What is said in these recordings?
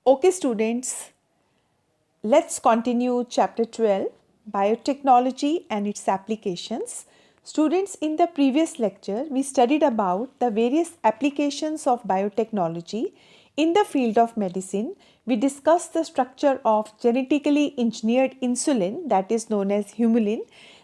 Okay, students, let's continue chapter 12, Biotechnology and its applications. Students, in the previous lecture, we studied about the various applications of biotechnology in the field of medicine. We discussed the structure of genetically engineered insulin, that is known as humulin,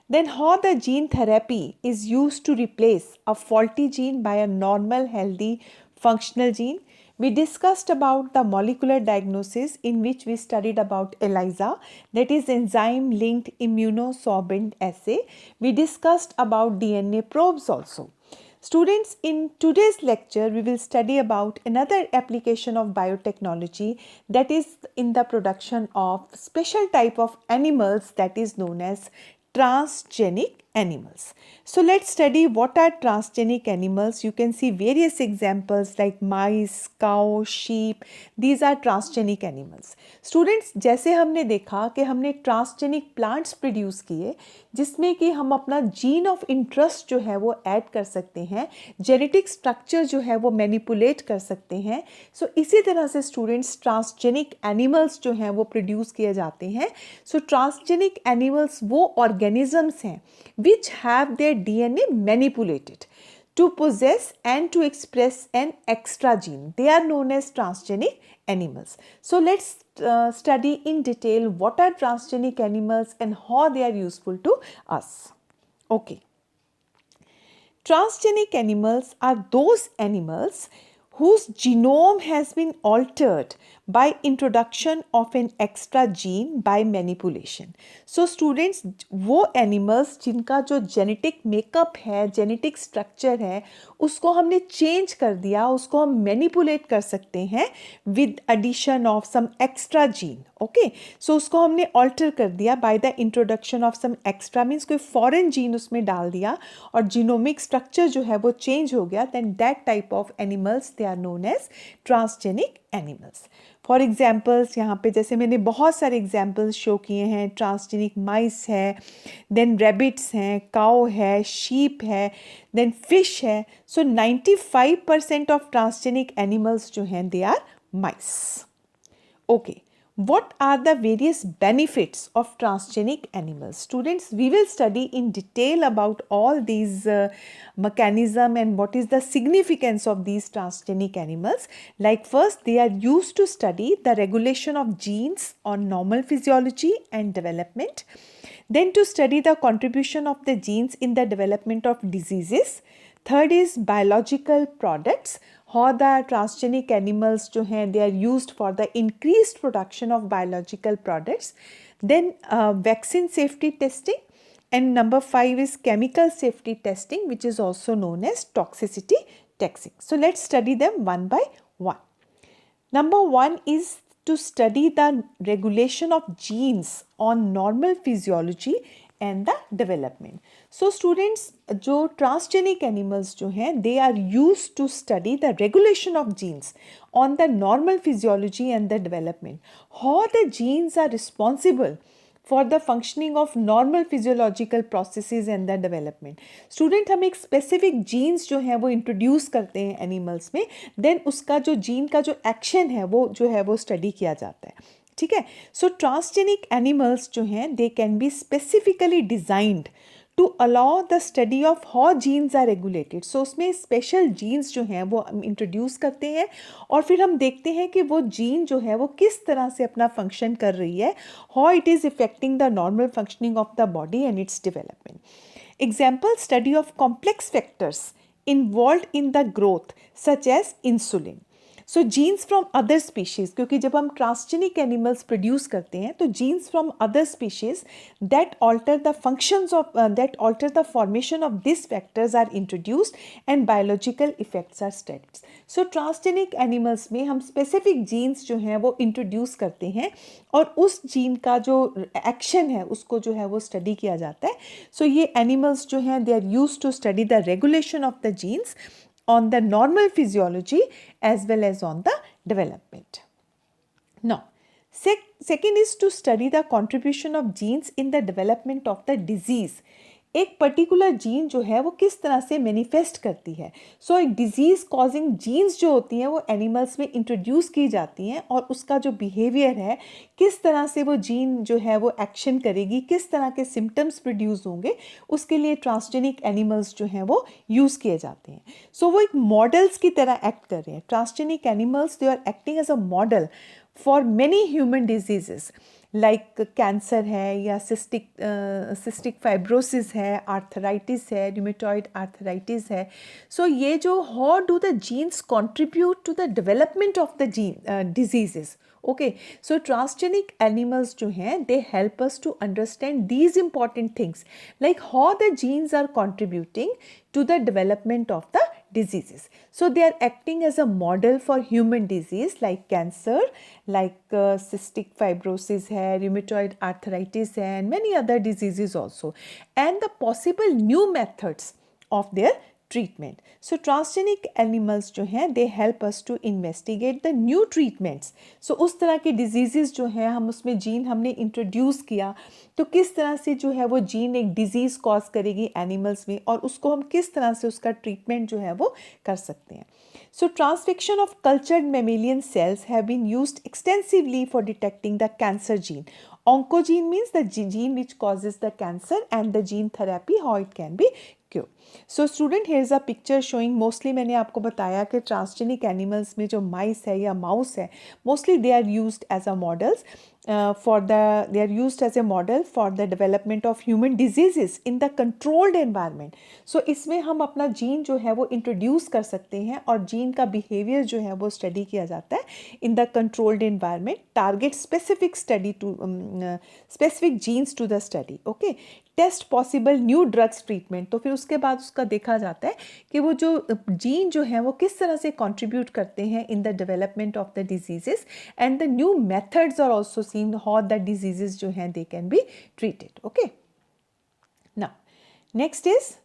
then how the gene therapy is used to replace a faulty gene by a normal, healthy, functional gene. We discussed about the molecular diagnosis, in which we studied about ELISA, that is enzyme linked immunosorbent assay. We discussed about DNA probes also. Students, in today's lecture, we will study about another application of biotechnology, that is in the production of special type of animals, that is known as transgenic animals. So let's study what are transgenic animals. You can see various examples like mice, cow, sheep. These are transgenic animals. Students, जैसे हमने देखा कि हमने transgenic plants produce किए जिसमें कि हम अपना जीन ऑफ इंटरेस्ट जो है वो ऐड कर सकते हैं, जेनेटिक स्ट्रक्चर जो है वो मैनिपुलेट कर सकते हैं. सो इसी तरह से स्टूडेंट्स ट्रांसजेनिक एनिमल्स जो हैं वो प्रोड्यूस किए जाते हैं. सो ट्रांसजेनिक एनिमल्स वो ऑर्गेनिजम्स हैं which have their DNA manipulated to possess and to express an extra gene. They are known as transgenic animals. So let's study in detail what are transgenic animals and how they are useful to us. Okay. Transgenic animals are those animals whose genome has been altered by introduction of an extra gene by manipulation. So students, वो animals जिनका जो genetic makeup है, genetic structure है, उसको हमने change कर दिया, उसको हम manipulate कर सकते हैं with addition of some extra gene. Okay, so उसको हमने alter कर दिया by the introduction of some extra, means कोई foreign gene उसमें डाल दिया और genomic structure जो है वो change हो गया, then that type of animals they are known as transgenic animals. For examples यहाँ पे जैसे मैंने बहुत सारे एग्जाम्पल्स शो किए हैं, ट्रांसजेनिक माइस है, देन रैबिट्स हैं, काउ है, शीप है, देन फिश है. सो 95% ऑफ ट्रांसजेनिक एनिमल्स जो हैं they are mice. Okay, what are the various benefits of transgenic animals? Students, we will study in detail about all these mechanism and what is the significance of these transgenic animals. Like first, they are used to study the regulation of genes on normal physiology and development. Then to study the contribution of the genes in the development of diseases. Third is biological products. How the transgenic animals जो हैं they are used for the increased production of biological products. Then vaccine safety testing, and number 5 is chemical safety testing, which is also known as toxicity testing. So let's study them one by one. Number 1 is to study the regulation of genes on normal physiology and the development. So students, जो transgenic animals जो हैं they are used to study the regulation of genes on the normal physiology and the development. How the genes are responsible for the functioning of normal physiological processes and the development. Student, हम एक specific genes जो हैं वो introduce करते हैं animals में, then उसका जो gene का जो action है वो जो है वो study किया जाता है. ठीक है. सो ट्रांसजेनिक एनिमल्स जो हैं they can be specifically designed to allow the study of how genes are regulated. So उसमें स्पेशल जीन्स जो हैं वो हम इंट्रोड्यूस करते हैं और फिर हम देखते हैं कि वो जीन जो है वो किस तरह से अपना फंक्शन कर रही है, how it is effecting the normal functioning of the body and its development. Example, study of complex factors involve in the growth such as insulin. So genes from other species, क्योंकि जब हम transgenic animals produce करते हैं तो genes from other species that alter the functions of that alter the formation of this factors are introduced and biological effects are studied. So transgenic animals में हम specific jeans जो हैं वो introduce करते हैं और उस जीन का जो एक्शन है उसको जो है वो स्टडी किया जाता है. सो ये एनिमल्स जो हैं they are use to study the regulation of the genes on the normal physiology as well as on the development. Now, second is to study the contribution of genes in the development of the disease. एक particular gene जो है वो किस तरह से manifest करती है। सो एक डिजीज़ कॉजिंग जीन्स जो होती हैं वो एनिमल्स में इंट्रोड्यूस की जाती हैं और उसका जो बिहेवियर है, किस तरह से वो जीन जो है वो एक्शन करेगी, किस तरह के सिम्टम्स प्रोड्यूस होंगे, उसके लिए ट्रांसजेनिक एनिमल्स जो हैं वो यूज़ किए जाते हैं। सो वो एक मॉडल्स की तरह एक्ट कर रहे हैं। Transgenic animals they are acting as a model for many human diseases like cancer है या सिस्टिक फाइब्रोसिस है, आर्थराइटिस है, र्यूमेटॉइड आर्थराइटिस है। सो ये जो how do the genes contribute to the development of the gene diseases. Okay, so transgenic animals जो हैं they help us to understand these important things like how the genes are contributing to the development of the diseases. So they are acting as a model for human disease like cancer, like cystic fibrosis hai, rheumatoid arthritis hai, and many other diseases also, and the possible new methods of their treatment. So transgenic animals जो हैं they help us to investigate the new treatments. So उस तरह के diseases जो हैं हम उसमें gene हमने introduce किया, तो किस तरह से जो है वो जीन एक डिजीज़ कॉज करेगी एनिमल्स में और उसको हम किस तरह से उसका ट्रीटमेंट जो है वो कर सकते हैं। So transfection of cultured mammalian cells have been used extensively for detecting the cancer gene. Oncogene means the gene which causes the cancer, and the gene therapy how it can be cured. So student, here is a picture showing mostly मैंने आपको बताया कि transgenic animals में जो माइस है या mouse है, mostly they are used as a models they are used as a model for the development of human diseases in the controlled environment. So इसमें हम अपना जीन जो है वो इंट्रोड्यूस कर सकते हैं और जीन का बिहेवियर जो है वो स्टडी किया जाता है in the controlled environment, target specific study to specific genes to the study. Okay, test possible new drugs treatment, तो फिर उसके बाद उसका देखा जाता है कि वो जो जीन जो है वो किस तरह से कंट्रीब्यूट करते हैं in the development of the diseases, and the new methods are also seen how the diseases जो हैं they can be treated. Okay, now next is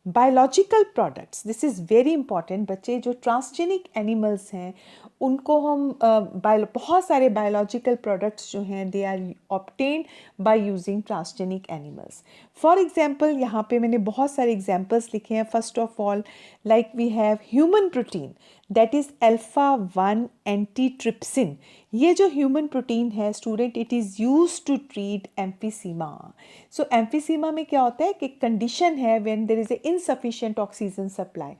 biological products. This is very important बच्चे, जो transgenic animals हैं उनको हम बहुत सारे biological products जो हैं they are obtained by using transgenic animals. For example यहाँ पे मैंने बहुत सारे एग्जांपल्स लिखे हैं। First of all like we have human protein that is alpha one antitrypsin. ये जो ह्यूमन प्रोटीन है student, it is use to treat emphysema. So emphysema में क्या होता है कि कंडीशन है when there is a insufficient oxygen supply.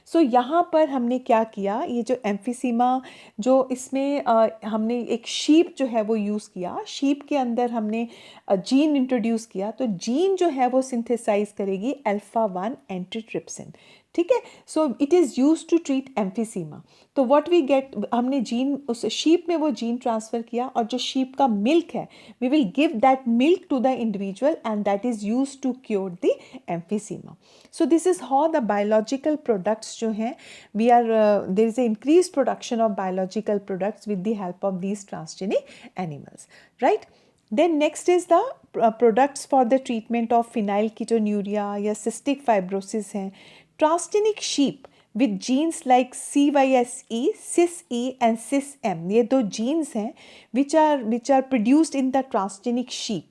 So यहाँ पर हमने क्या किया, ये जो एम्फीसीमा जो इसमें हमने एक शीप जो है वो यूज़ किया, शीप के अंदर हमने जीन इंट्रोड्यूस किया, तो जीन जो है वो सिंथेसाइज करेगी अल्फा-1 एंटीट्रिप्सिन। ठीक है, so it is use to treat emphysema. तो व्हाट वी गेट, हमने जीन उस शीप में वो जीन ट्रांसफ़र किया और जो शीप का मिल्क है we will give that milk to the individual and that is use to cure the emphysema. So this is how the biological products जो हैं we are there is a increase production of biological products with the help of these transgenic animals, right. Then next is the products for the treatment of phenylketonuria या cystic fibrosis हैं। Transgenic sheep with genes like CYSE, CIS-E and CIS-M, ये दो genes हैं which are produced in the transgenic sheep।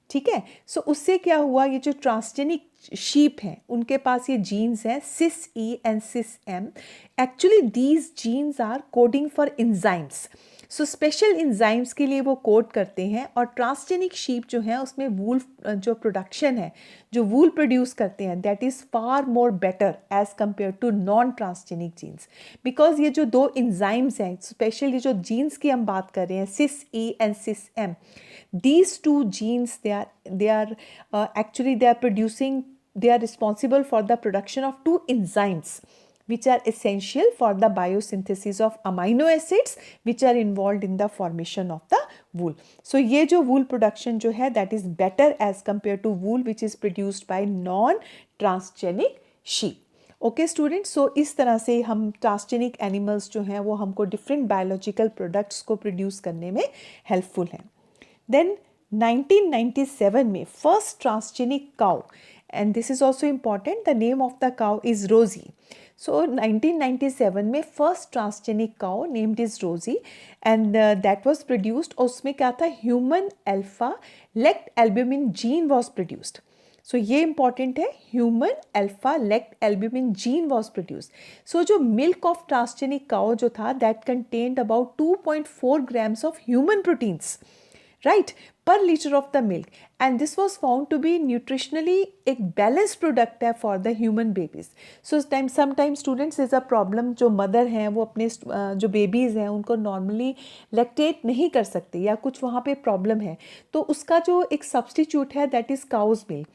ठीक है, सो उससे क्या हुआ, ये जो ट्रांसजेनिक शीप हैं उनके पास ये जीन्स हैं CIS-E and CIS-M। Actually these genes are coding for enzymes, so special enzymes के लिए वो कोड करते हैं। और ट्रांसजेनिक शीप जो है उसमें वूल जो प्रोडक्शन है, जो वूल प्रोड्यूस करते हैं, that is far more better as compare to non transgenic genes, because ये जो दो इंजाइम्स हैं, स्पेशली जो जीन्स की हम बात कर रहे हैं CIS-E and CIS-M, these two genes they are responsible for the production of two enzymes which are essential for the biosynthesis of amino acids which are involved in the formation of the wool. So ये जो wool production जो है that is better as compared to wool which is produced by non transgenic sheep. Okay students, so इस तरह से हम transgenic animals जो हैं वो हमको डिफरेंट बायोलॉजिकल प्रोडक्ट्स को प्रोड्यूस करने में हेल्पफुल हैं। Then 1997 में first transgenic cow, and this is also important, the name of the cow is Rosie. So 1997 में first transgenic cow named is Rosie and that was produced, और उसमें क्या था, human alpha lect albumin gene was produced. सो ये important है, human alpha lactalbumin gene was produce. So जो milk of transgenic cow जो था that contained about 2.4 grams of human proteins, right, per liter of the milk, and this was found to be nutritionally एक balanced product है for the human babies. So sometimes students is a problem, जो mother हैं वो अपने जो babies हैं उनको normally lactate नहीं कर सकते या कुछ वहाँ पे problem है, तो उसका जो एक substitute है that is cow's milk.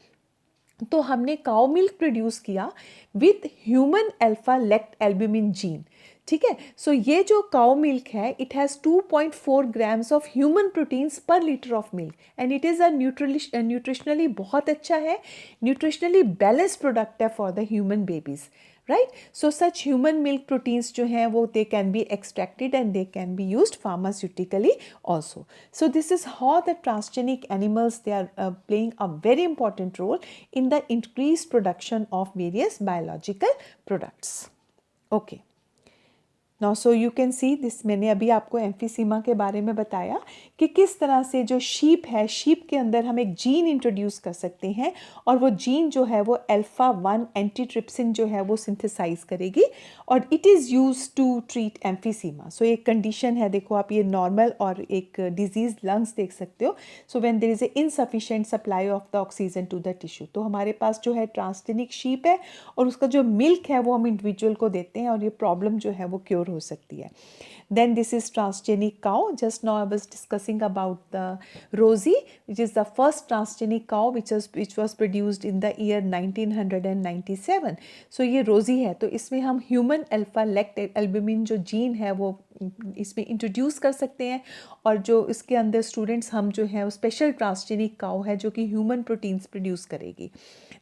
तो हमने काउ मिल्क प्रोड्यूस किया with human alpha lactalbumin gene, ठीक है। सो ये जो काउ मिल्क है it has 2.4 grams of human proteins per litre of milk, and it is a nutritionally बहुत अच्छा है, न्यूट्रिशनली बैलेंस प्रोडक्ट है for the human babies, right? So such human milk proteins जो हैं वो they can be extracted and they can be used pharmaceutically also. So this is how the transgenic animals, they are playing a very important role in the increased production of various biological products. Okay. Now so you can see this, मैंने अभी आपको emphysema के बारे में बताया कि किस तरह से जो शीप है, शीप के अंदर हम एक जीन इंट्रोड्यूस कर सकते हैं और वो जीन जो है वो अल्फा 1 एंटीट्रिप्सिन जो है वो सिंथेसाइज करेगी और it is use to treat emphysema. So एक कंडीशन है, देखो आप ये नॉर्मल और एक डिजीज लंग्स देख सकते हो। So when there is a insufficient supply of the oxygen to the tissue, तो हमारे पास जो है ट्रांसजेनिक शीप है और उसका जो मिल्क है वो हम इंडिविजुअल को देते हैं और ये प्रॉब्लम जो है वो क्योर हो सकती है। Then this is transgenic cow. Just now I was discussing about the Rosie, which is the first transgenic cow which was produced in the year 1997. So ये Rosie है, तो इसमें हम human alpha lect albumin जो gene है वो इसमें introduce कर सकते हैं और जो इसके अंदर स्टूडेंट्स हम जो है वो स्पेशल ट्रांसजेनिक काउ है जो कि ह्यूमन प्रोटीन्स प्रोड्यूस करेगी।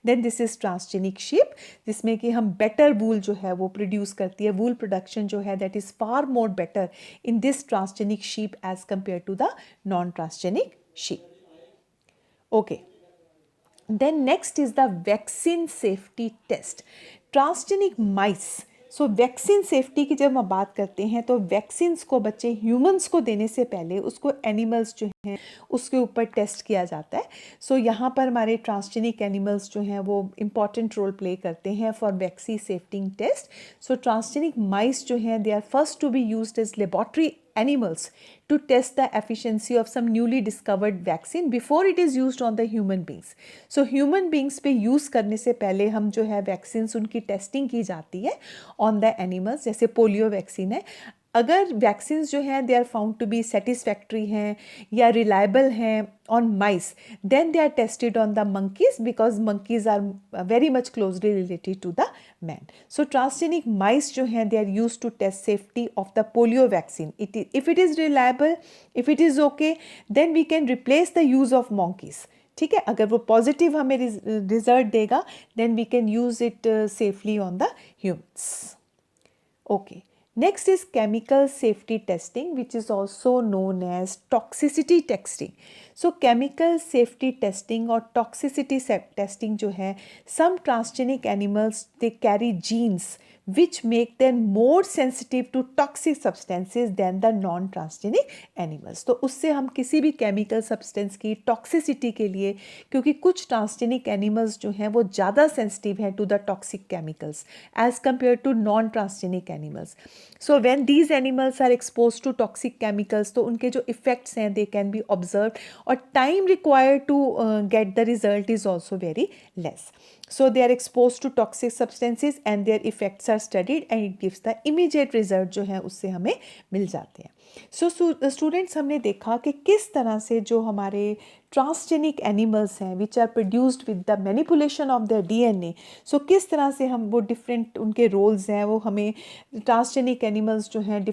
Then this is transgenic sheep, जिसमें कि हम बेटर वूल जो है वो प्रोड्यूस करती है, वूल प्रोडक्शन जो है that is far more better in this transgenic sheep as compared to the non-transgenic sheep. Okay. Then next is the vaccine safety test. Transgenic mice. So vaccine safety की जब हम बात करते हैं तो वैक्सीन्स को बच्चे ह्यूमंस को देने से पहले उसको एनिमल्स जो हैं उसके ऊपर टेस्ट किया जाता है। सो यहाँ पर हमारे ट्रांसजेनिक एनिमल्स जो हैं वो इम्पॉर्टेंट रोल प्ले करते हैं for vaccine safety test. So transgenic mice जो हैं they are first to be used as laboratory animals to test the efficiency of some newly discovered vaccine before it is used on the human beings. So human beings पे use करने से पहले हम जो है vaccines उनकी testing की जाती है on the animals, जैसे पोलियो वैक्सीन है। अगर वैक्सीन्स जो हैं they are found to be satisfactory हैं या रिलायबल हैं on mice, then they are tested on the monkeys because monkeys are very much closely related to the man. So transgenic mice जो हैं they are use to test safety of the polio vaccine. If it is reliable, if it is okay, then we can replace the use of monkeys। ठीक है, अगर वो positive हमें result देगा then we can use it safely on the humans. Okay, next is chemical safety testing, which is also known as toxicity testing. So chemical safety testing or toxicity testing जो है, some transgenic animals they carry genes which make them more sensitive to toxic substances than the non-transgenic animals. तो उससे हम किसी भी chemical substance की toxicity के लिए, क्योंकि कुछ transgenic animals जो हैं वो ज़्यादा sensitive हैं to the toxic chemicals as compared to non-transgenic animals. So when these animals are exposed to toxic chemicals, तो उनके जो effects हैं they can be observed और time required to get the result is also very less. So they are exposed to toxic substances and their effects are studied and it gives the immediate result जो है उससे हमें मिल जाते हैं। So students हमने देखा कि किस तरह से जो हमारे ट्रांसजेनिक एनिमल्स हैं which are produced with the manipulation of the DNA, so किस तरह से हम वो डिफरेंट उनके रोल्स हैं वो हमें ट्रांसजेनिक एनिमल्स जो हैं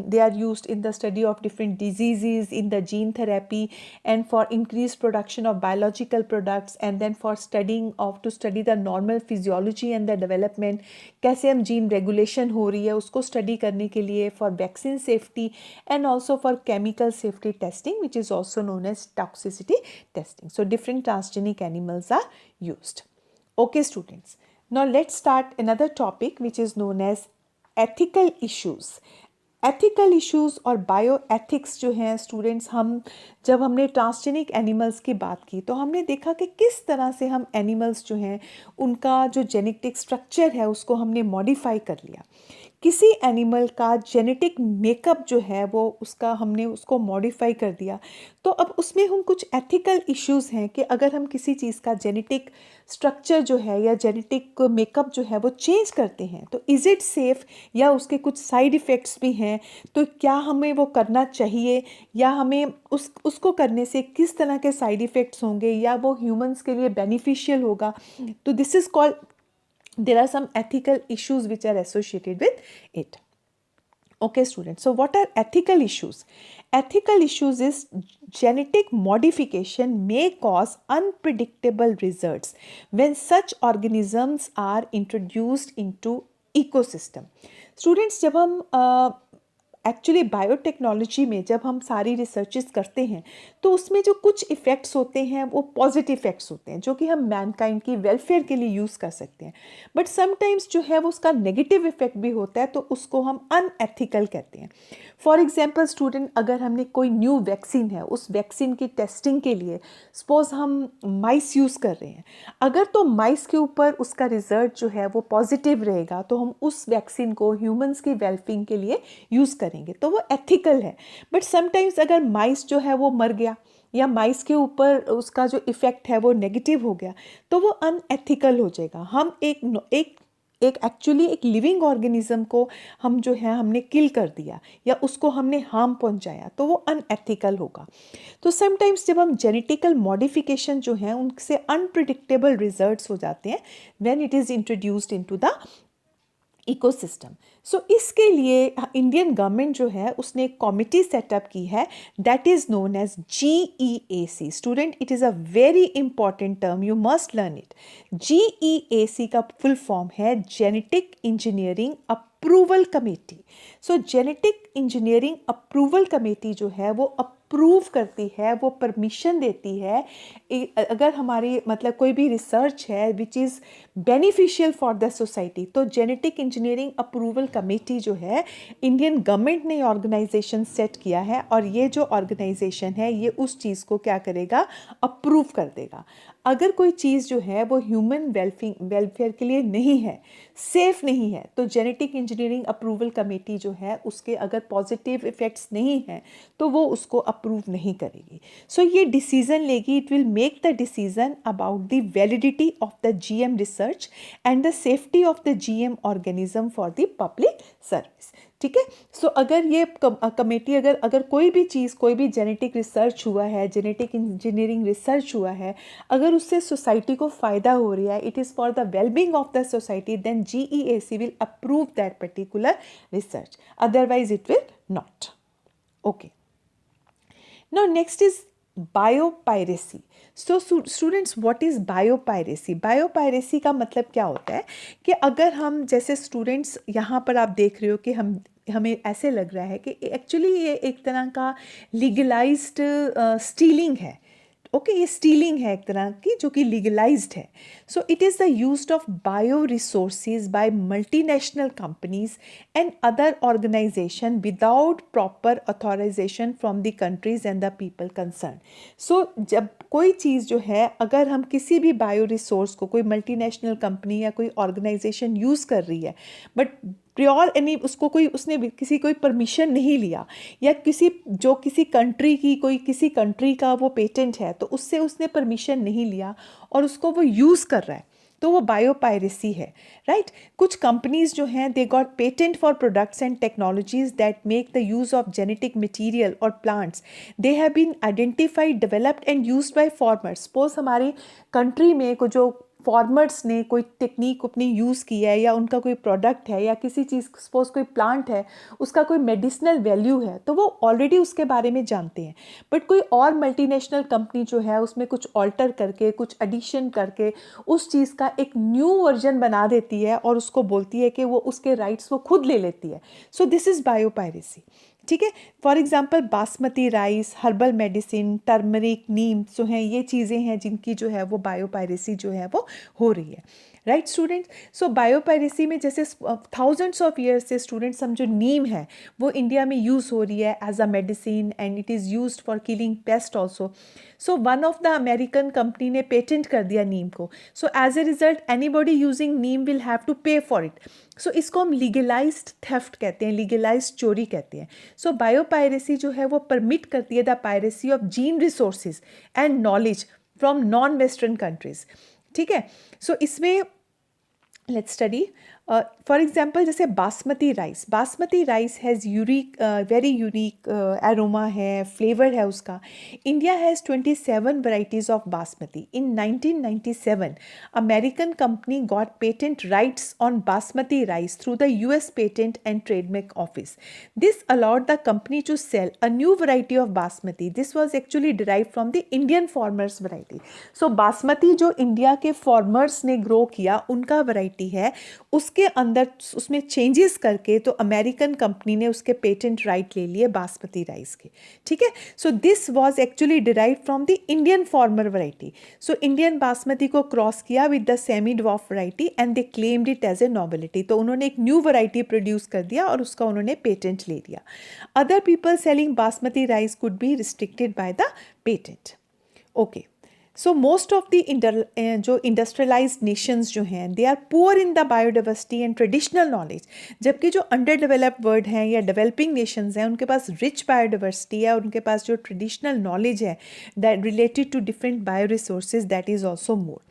they are used in the study of different disease, in the gene therapy and for increase production of biological products and then for studying of to study the normal physiology and the development, कैसे हम gene regulation हो रही है उसको study करने के लिए for vaccine safety and also for chemical safety testing, which is also known as toxicity testing. So different transgenic animals are used. Okay students, now let's start another topic which is known as ethical issues. Ethical issues और bio ethics जो हैं students, जब हमने transgenic animals की बात की तो हमने देखा कि किस तरह से हम एनिमल्स जो हैं उनका जो जेनेटिक स्ट्रक्चर है उसको हमने मॉडिफाई कर लिया। किसी एनिमल का जेनेटिक मेकअप जो है वो हमने उसको मॉडिफाई कर दिया। तो अब उसमें हम कुछ एथिकल इश्यूज हैं कि अगर हम किसी चीज़ का जेनेटिक स्ट्रक्चर जो है या जेनेटिक मेकअप जो है वो चेंज करते हैं तो इज़ इट सेफ, या उसके कुछ साइड इफ़ेक्ट्स भी हैं, तो क्या हमें वो करना चाहिए, या हमें उसको करने से किस तरह के साइड इफ़ेक्ट्स होंगे, या वो ह्यूमंस के लिए बेनिफिशियल होगा। तो this is called, there are some ethical issues which are associated with it. Okay students, so what are ethical issues? Ethical issues is genetic modification may cause unpredictable results when such organisms are introduced into ecosystem. Students, जब हम actually biotechnology में जब हम सारी researches करते हैं तो उसमें जो कुछ इफ़ेक्ट्स होते हैं वो पॉजिटिव इफ़ेक्ट्स होते हैं जो कि हम मैनकाइंड की वेलफेयर के लिए यूज़ कर सकते हैं, बट समटाइम्स जो है वो उसका नेगेटिव इफ़ेक्ट भी होता है तो उसको हम अनएथिकल कहते हैं। फॉर एग्जांपल स्टूडेंट, अगर हमने कोई न्यू वैक्सीन है, उस वैक्सीन की टेस्टिंग के लिए सपोज हम माइस यूज़ कर रहे हैं, अगर तो माइस के ऊपर उसका रिजल्ट जो है वो पॉजिटिव रहेगा तो हम उस वैक्सीन को ह्यूमंस की वेलफेयर के लिए यूज़ करेंगे, तो वो एथिकल है। बट समटाइम्स अगर माइस जो है वो मर गया या माइस के ऊपर उसका जो इफ़ेक्ट है वो नेगेटिव हो गया तो वो अनएथिकल हो जाएगा। हम एक एक्चुअली एक लिविंग ऑर्गेनिज्म को हम जो है हमने किल कर दिया या उसको हमने हार्म पहुंचाया तो वो अनएथिकल होगा। तो समटाइम्स जब हम जेनेटिकल मॉडिफिकेशन जो है उनसे अनप्रिडिक्टेबल रिजल्ट्स हो जाते हैं when it is introduced into the ecosystem. So इसके लिए इंडियन गवर्नमेंट जो है उसने एक कमिटी सेटअप की है that is known as GEAC। Student, it is a very important term, you must learn it. GEAC का फुल फॉर्म है genetic engineering approval committee. So genetic engineering approval committee जो है वो अप्रूव करती है, वो परमिशन देती है अगर हमारी मतलब कोई भी रिसर्च है which is beneficial for the society, तो जेनेटिक इंजीनियरिंग अप्रूवल कमेटी जो है इंडियन गवर्नमेंट ने ऑर्गेनाइजेशन सेट किया है और ये जो ऑर्गेनाइजेशन है ये उस चीज़ को क्या करेगा, अप्रूव कर देगा। अगर कोई चीज़ जो है वो ह्यूमन वेलफेयर के लिए नहीं है, सेफ नहीं है, तो जेनेटिक इंजीनियरिंग अप्रूवल कमेटी जो है उसके अगर पॉजिटिव इफ़ेक्ट्स नहीं हैं तो वो उसको अप्रूव नहीं करेगी। सो ये डिसीज़न लेगी, it will make the decision about the validity of the GM research and the safety of the GM organism for the public service. ठीक है। सो अगर ये कमेटी अगर कोई भी चीज़, कोई भी जेनेटिक रिसर्च हुआ है, जेनेटिक इंजीनियरिंग रिसर्च हुआ है, अगर उससे सोसाइटी को फ़ायदा हो रहा है, it is for the wellbeing of the society, then GEAC will approve that particular research, otherwise it will not. Okay, now next is biopiracy. So students, what is biopiracy? Biopiracy का मतलब क्या होता है कि अगर हम जैसे स्टूडेंट्स यहाँ पर आप देख रहे हो कि हमें ऐसे लग रहा है कि एक्चुअली ये एक तरह का लीगलाइज्ड स्टीलिंग है। ओके, ये स्टीलिंग है एक तरह की जो कि लीगलाइज्ड है। So it is the use of bio resources by multinational companies and other organisation without proper authorisation from the countries and the people concern. So जब कोई चीज़ जो है, अगर हम किसी भी बायो रिसोर्स को कोई मल्टीनेशनल कंपनी या कोई ऑर्गेनाइजेशन यूज़ कर रही है बट प्योर यानी उसको उसने किसी कोई परमिशन नहीं लिया, या किसी कंट्री की किसी कंट्री का वो पेटेंट है तो उससे उसने परमिशन नहीं लिया और उसको वो यूज़ कर रहा है, तो वो बायोपायरेसी है। राइट, कुछ कंपनीज जो हैं they got patent for products and technologies that make the use of genetic material और plants they have been identified, developed and used by farmers. Suppose हमारी कंट्री में जो फार्मर्स ने कोई टेक्निक अपनी यूज़ की है या उनका कोई प्रोडक्ट है या किसी चीज़, सपोज कोई प्लांट है उसका कोई मेडिसिनल वैल्यू है तो वो ऑलरेडी उसके बारे में जानते हैं, बट कोई और मल्टीनेशनल कंपनी जो है उसमें कुछ ऑल्टर करके, कुछ एडिशन करके उस चीज़ का एक न्यू वर्जन बना देती है और उसको बोलती है कि वो उसके राइट्स वो खुद ले लेती है। So this is biopiracy. ठीक है, for example basmati rice, herbal medicine, turmeric, neem जो हैं, ये चीज़ें हैं जिनकी जो है वो बायोपायरेसी जो है वो हो रही है। Right students. सो बायोपायरेसी में जैसे थाउजेंड्स ऑफ ईयर्स से स्टूडेंट्स हम जो नीम है वो इंडिया में यूज़ हो रही है as a medicine and it is used for killing pest also. So one of the American company ने पेटेंट कर दिया नीम को. So as a result anybody using neem will have to pay for it. So इसको हम legalised theft कहते हैं, legalised चोरी कहते हैं. सो बायोपायरेसी जो है वो परमिट करती है the piracy of gene resources and knowledge from non western countries. ठीक है. सो इसमें लेट्स स्टडी फॉर एग्जाम्पल जैसे basmati rice has unique very unique aroma है, फ्लेवर है उसका. India has 27 varieties of basmati. In 1997 American company got patent rights on basmati rice through the US patent and trademark office. This allowed the company to sell a new variety of basmati. This was actually derive from the Indian farmers variety. So basmati जो India के farmers ने grow किया उनका variety है, उसके अंदर उसमें changes करके तो अमेरिकन कंपनी ने उसके पेटेंट राइट ले लिए बासमती राइस के. ठीक है. So this was actually derive from the Indian farmer variety. So Indian basmati को क्रॉस किया with the semi dwarf variety and they claimed it as a novelty. तो उन्होंने एक न्यू वैरायटी प्रोड्यूस कर दिया और उसका उन्होंने पेटेंट ले लिया. Other people selling basmati rice could be restricted by the patent. Okay. So most of the जो इंडस्ट्रियलाइज्ड नेशंस जो हैं they are poor in the biodiversity and traditional knowledge. जबकि जो अंडर डेवलप्ड वर्ल्ड हैं या डेवलपिंग नेशंस हैं उनके पास rich biodiversity है, उनके पास जो ट्रेडिशनल नॉलेज है that related to different bio resources that is also more.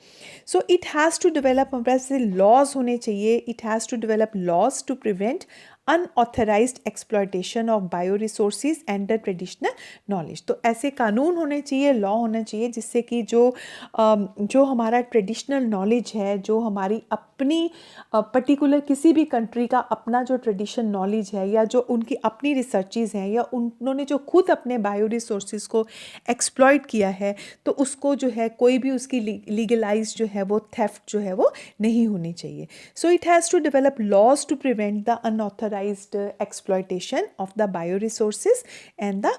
So it has to develop, हमारे पास लॉज होने चाहिए. It has to develop laws to prevent unauthorised exploitation of bio resources and the traditional knowledge. तो ऐसे कानून होने चाहिए, law होना चाहिए जिससे कि जो हमारा ट्रेडिशनल नॉलेज है, जो हमारी अपनी पर्टिकुलर किसी भी कंट्री का अपना जो ट्रेडिशन नॉलेज है या जो उनकी अपनी रिसर्चेज हैं या उन्होंने जो खुद अपने बायो रिसोर्सेज को एक्सप्लॉयट किया है तो उसको जो है कोई भी उसकी लीगलाइज जो है वो थेफ्ट जो है वो नहीं होनी चाहिए. So it has to develop laws to prevent the unauthorised exploitation of the bio resources and the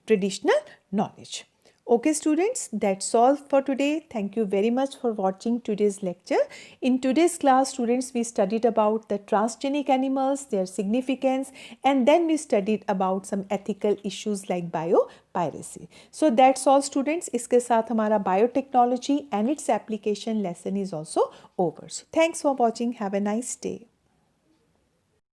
traditional knowledge. Okay students, that's all for today. Thank you very much for watching today's lecture. In today's class students, we studied about the transgenic animals, their significance, and then we studied about some ethical issues like biopiracy. So that's all students. इसके साथ हमारा biotechnology and its application lesson is also over. So thanks for watching. Have a nice day.